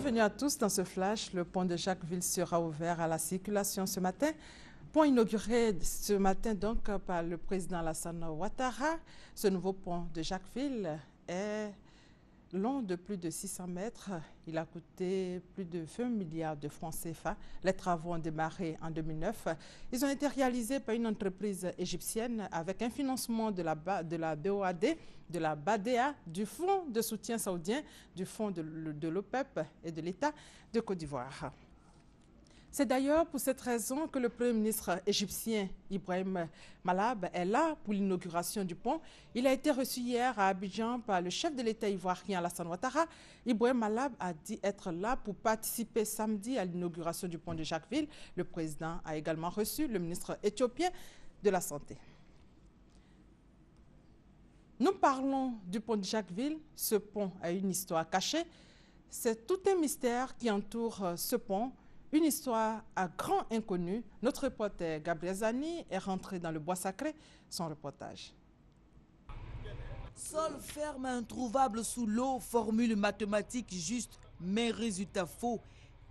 Bienvenue à tous dans ce flash. Le pont de Jacquesville sera ouvert à la circulation ce matin. Pont inauguré ce matin donc par le président Alassane Ouattara. Ce nouveau pont de Jacquesville est long de plus de 600 mètres. Il a coûté plus de 20 milliards de francs CFA. Les travaux ont démarré en 2009. Ils ont été réalisés par une entreprise égyptienne avec un financement de la BOAD, de la BADEA, du Fonds de soutien saoudien, du Fonds de l'OPEP et de l'État de Côte d'Ivoire. C'est d'ailleurs pour cette raison que le Premier ministre égyptien Ibrahim Malab est là pour l'inauguration du pont. Il a été reçu hier à Abidjan par le chef de l'État ivoirien Alassane Ouattara. Ibrahim Malab a dit être là pour participer samedi à l'inauguration du pont de Jacquesville. Le président a également reçu le ministre éthiopien de la Santé. Nous parlons du pont de Jacquesville. Ce pont a une histoire cachée. C'est tout un mystère qui entoure ce pont. Une histoire à grand inconnu. Notre reporter Gabriel Zani est rentré dans le bois sacré. Son reportage. Sol ferme introuvable sous l'eau, formule mathématique juste, mais résultat faux.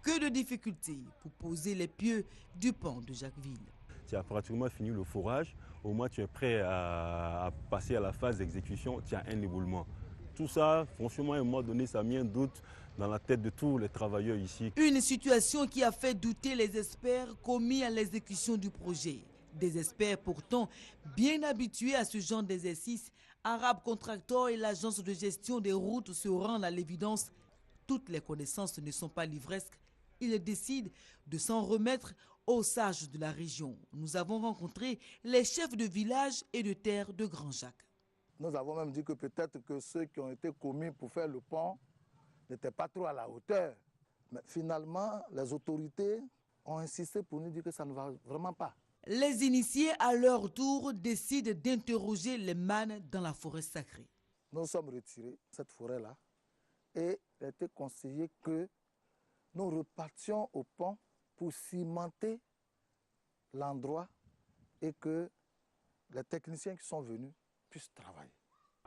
Que de difficultés pour poser les pieux du pont de Jacquesville. Tu as pratiquement fini le forage. Au moins, tu es prêt à passer à la phase d'exécution. Tu as un éboulement. Tout ça, franchement, à un moment donné, ça a mis un doute dans la tête de tous les travailleurs ici. Une situation qui a fait douter les experts commis à l'exécution du projet. Des experts pourtant bien habitués à ce genre d'exercice. Arabe Contractor et l'agence de gestion des routes se rendent à l'évidence. Toutes les connaissances ne sont pas livresques. Ils décident de s'en remettre aux sages de la région. Nous avons rencontré les chefs de village et de terre de Grand-Jacques. Nous avons même dit que peut-être que ceux qui ont été commis pour faire le pont n'étaient pas trop à la hauteur. Mais finalement, les autorités ont insisté pour nous dire que ça ne va vraiment pas. Les initiés, à leur tour, décident d'interroger les mânes dans la forêt sacrée. Nous sommes retirés de cette forêt-là et il a été conseillé que nous repartions au pont pour cimenter l'endroit et que les techniciens qui sont venus puissent travailler.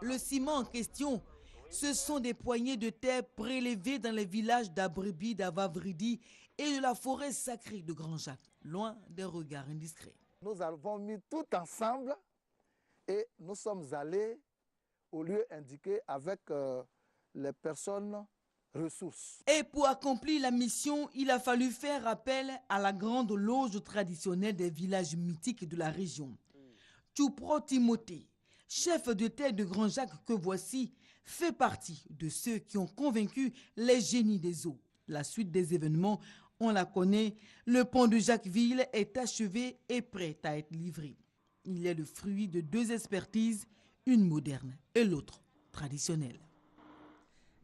Le ciment en question, ce sont des poignées de terre prélevées dans les villages d'Abrebi, d'Avavridi et de la forêt sacrée de Grand-Jacques, loin des regards indiscrets. Nous avons mis tout ensemble et nous sommes allés au lieu indiqué avec les personnes ressources. Et pour accomplir la mission, il a fallu faire appel à la grande loge traditionnelle des villages mythiques de la région. Tchoupro Timothée, chef de terre de Grand-Jacques que voici, fait partie de ceux qui ont convaincu les génies des eaux. La suite des événements, on la connaît. Le pont de Jacquesville est achevé et prêt à être livré. Il est le fruit de deux expertises, une moderne et l'autre traditionnelle.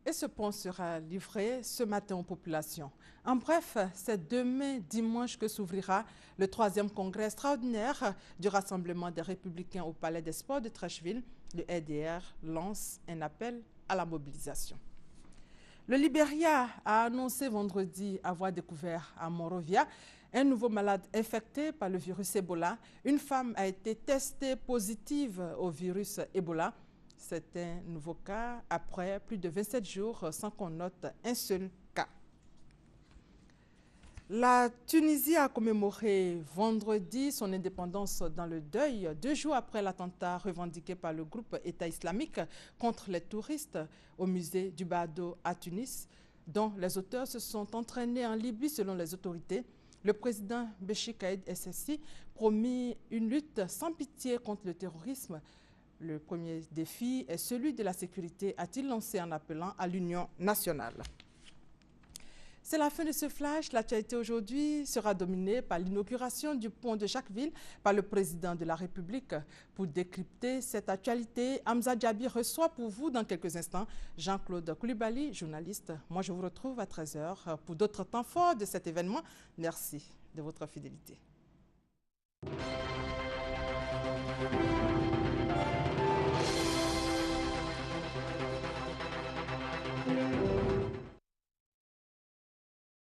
Et ce pont sera livré ce matin aux populations. En bref, c'est demain dimanche que s'ouvrira le 3e congrès extraordinaire du Rassemblement des Républicains au Palais des Sports de Treichville. Le RDR lance un appel à la mobilisation. Le Libéria a annoncé vendredi avoir découvert à Monrovia un nouveau malade infecté par le virus Ebola. Une femme a été testée positive au virus Ebola. C'est un nouveau cas après plus de 27 jours sans qu'on note un seul cas. La Tunisie a commémoré vendredi son indépendance dans le deuil, 2 jours après l'attentat revendiqué par le groupe État islamique contre les touristes au musée du Bardo à Tunis, dont les auteurs se sont entraînés en Libye selon les autorités. Le président Béchir Caïd Essebsi promit une lutte sans pitié contre le terrorisme. Le premier défi est celui de la sécurité, a-t-il lancé en appelant à l'Union nationale. C'est la fin de ce flash. L'actualité aujourd'hui sera dominée par l'inauguration du pont de Jacquesville par le président de la République. Pour décrypter cette actualité, Hamza Diaby reçoit pour vous dans quelques instants Jean-Claude Koulibaly, journaliste. Moi, je vous retrouve à 13h pour d'autres temps forts de cet événement. Merci de votre fidélité.